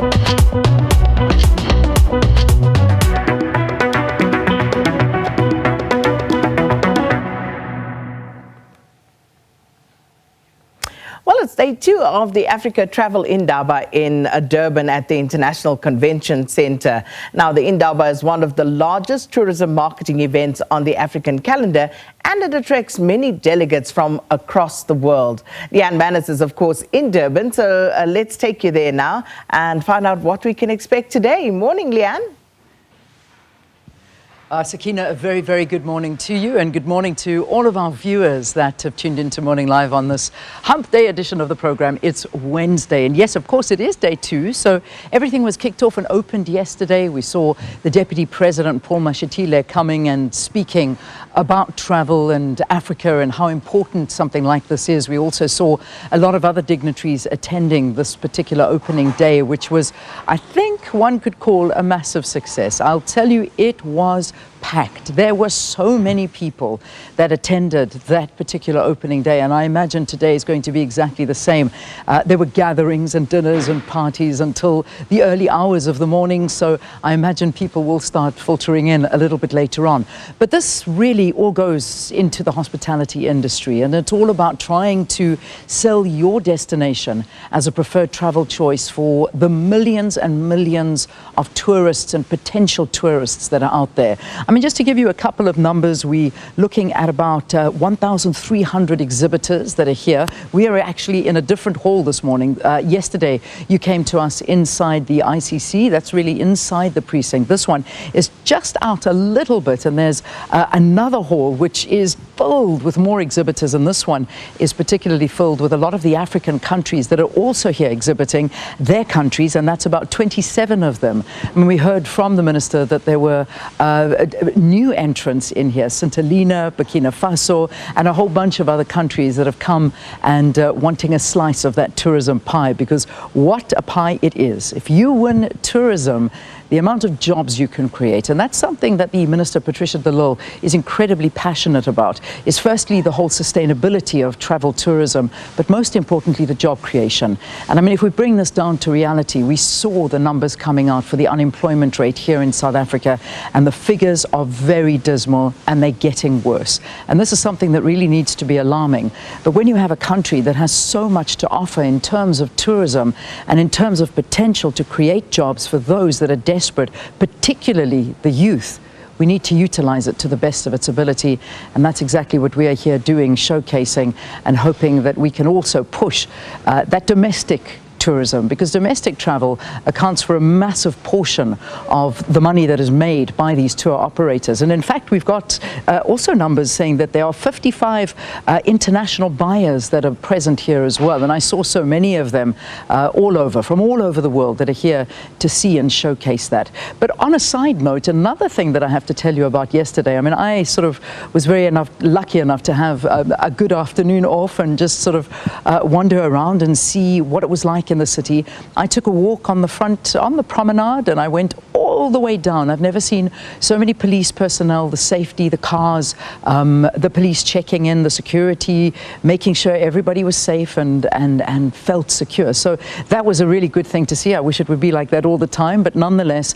Well, it's day 2 of the Africa Travel Indaba in Durban at the International Convention Centre. Now, the Indaba is one of the largest tourism marketing events on the African calendar, and it attracts many delegates from across the world. Leanne Manas is, of course, in Durban, so let's take you there now and find out what we can expect today. Morning, Leanne. Sakina, a very, very good morning to you, and good morning to all of our viewers that have tuned into Morning Live on this Hump Day edition of the program. It's Wednesday, and yes, of course, it is day 2, so everything was kicked off and opened yesterday. We saw the Deputy President, Paul Mashatile, coming and speaking about travel and Africa and how important something like this is. We also saw a lot of other dignitaries attending this particular opening day, which was, I think, one could call a massive success. I'll tell you, it was packed. There were so many people that attended that particular opening day, and I imagine today is going to be exactly the same. There were gatherings and dinners and parties until the early hours of the morning, so I imagine people will start filtering in a little bit later on. But this really all goes into the hospitality industry, and it's all about trying to sell your destination as a preferred travel choice for the millions and millions of tourists and potential tourists that are out there. I mean, just to give you a couple of numbers, we're looking at about 1,300 exhibitors that are here. We are actually in a different hall this morning. Yesterday, you came to us inside the ICC. That's really inside the precinct. This one is just out a little bit, and there's another hall which is filled with more exhibitors, and this one is particularly filled with a lot of the African countries that are also here exhibiting their countries, and that's about 27 of them. I mean, we heard from the minister that there were new entrants in here, St. Helena, Burkina Faso, and a whole bunch of other countries that have come and wanting a slice of that tourism pie, because what a pie it is. If you win tourism, the amount of jobs you can create, and that's something that the Minister, Patricia de Lille, is incredibly passionate about, is firstly the whole sustainability of travel tourism, but most importantly the job creation. And I mean, if we bring this down to reality, we saw the numbers coming out for the unemployment rate here in South Africa, and the figures are very dismal, and they're getting worse. And this is something that really needs to be alarming. But when you have a country that has so much to offer in terms of tourism and in terms of potential to create jobs for those that are desperate, particularly the youth, we need to utilize it to the best of its ability, and that's exactly what we are here doing, showcasing and hoping that we can also push that domestic tourism, because domestic travel accounts for a massive portion of the money that is made by these tour operators. And in fact, we've got also numbers saying that there are 55 international buyers that are present here as well. And I saw so many of them from all over the world that are here to see and showcase that. But on a side note, another thing that I have to tell you about yesterday, I mean, I sort of was lucky enough to have a good afternoon off and just sort of wander around and see what it was like in the city. I took a walk on the promenade, and I went all the way down. I've never seen so many police personnel, the safety, the cars, the police checking in, the security, making sure everybody was safe and felt secure. So that was a really good thing to see. I wish it would be like that all the time, but nonetheless,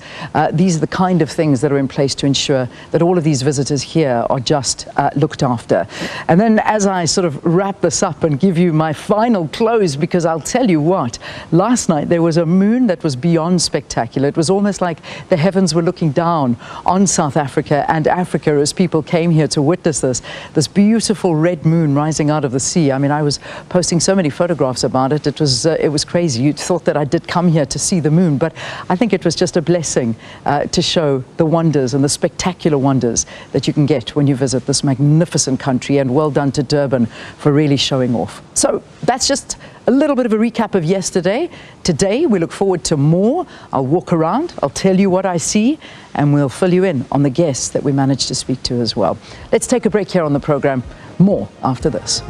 these are the kind of things that are in place to ensure that all of these visitors here are just looked after. And then as I sort of wrap this up and give you my final close, because I'll tell you what, last night there was a moon that was beyond spectacular. It was almost like the heavens were looking down on South Africa and Africa as people came here to witness this beautiful red moon rising out of the sea. I mean, I was posting so many photographs about it. It was crazy. You'd thought that I did come here to see the moon, but I think it was just a blessing to show the wonders and the spectacular wonders that you can get when you visit this magnificent country, and well done to Durban for really showing off. So that's just a little bit of a recap of yesterday. Today, we look forward to more. I'll walk around, I'll tell you what I see, and we'll fill you in on the guests that we managed to speak to as well. Let's take a break here on the program. More after this.